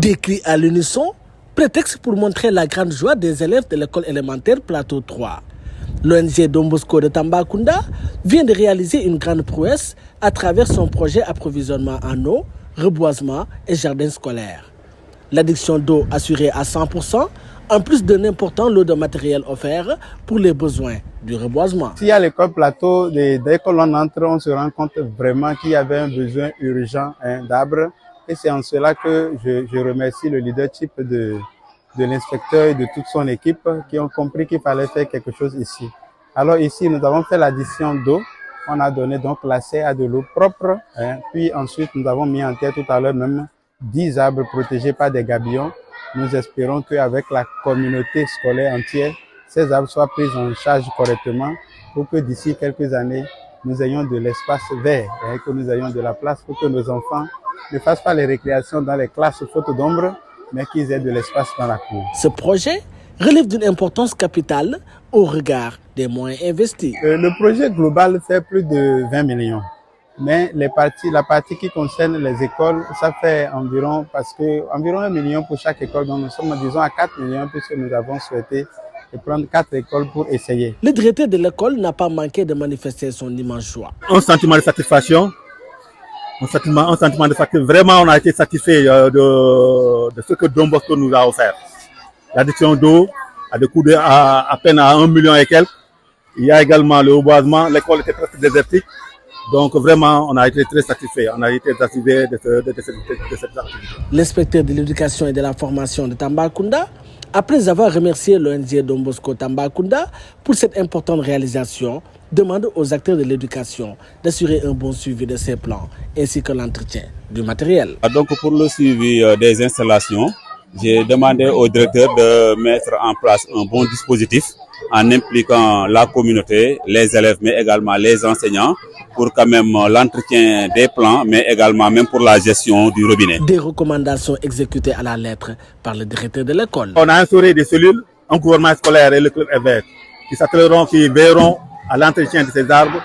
Des cris à l'unisson, prétexte pour montrer la grande joie des élèves de l'école élémentaire Plateau 3. L'ONG Don Bosco de Tambacounda vient de réaliser une grande prouesse à travers son projet approvisionnement en eau, reboisement et jardin scolaire. L'adduction d'eau assurée à 100%, en plus d'un important lot de matériel offert pour les besoins du reboisement. Ici à l'école Plateau, dès que l'on entre, on se rend compte vraiment qu'il y avait un besoin urgent d'arbres. Et c'est en cela que je remercie le leadership de l'inspecteur et de toute son équipe qui ont compris qu'il fallait faire quelque chose ici. Alors ici, nous avons fait l'addition d'eau. On a donné donc l'accès à de l'eau propre. Puis ensuite, nous avons mis en terre tout à l'heure même 10 arbres protégés par des gabillons. Nous espérons qu'avec la communauté scolaire entière, ces arbres soient pris en charge correctement pour que d'ici quelques années, nous ayons de l'espace vert, que nous ayons de la place pour que nos enfants ne fassent pas les récréations dans les classes faute d'ombre, mais qu'ils aient de l'espace dans la cour. Ce projet relève d'une importance capitale au regard des moyens investis. Le projet global fait plus de 20 millions. Mais la partie qui concerne les écoles, ça fait environ 1 million pour chaque école. Donc nous sommes, disons, à 4 millions puisque nous avons souhaité prendre 4 écoles pour essayer. Le directeur de l'école n'a pas manqué de manifester son immense joie. Un sentiment de satisfaction. Vraiment, on a été satisfait de ce que Don Bosco nous a offert. L'addition d'eau a des coûts à peine à 1 million et quelques. Il y a également le reboisement. L'école était presque désertique. Donc vraiment, on a été très satisfait. On a été satisfait de cette activité. L'inspecteur de l'éducation et de la formation de Tambacounda, après avoir remercié l'ONG Don Bosco Tambacounda pour cette importante réalisation, demande aux acteurs de l'éducation d'assurer un bon suivi de ces plans ainsi que l'entretien du matériel. Donc pour le suivi des installations, j'ai demandé au directeur de mettre en place un bon dispositif en impliquant la communauté, les élèves, mais également les enseignants, pour quand même l'entretien des plans, mais également même pour la gestion du robinet. Des recommandations exécutées à la lettre par le directeur de l'école. On a instauré des cellules, un gouvernement scolaire et le club est vert, qui s'attelleront, qui veilleront à l'entretien de ces arbres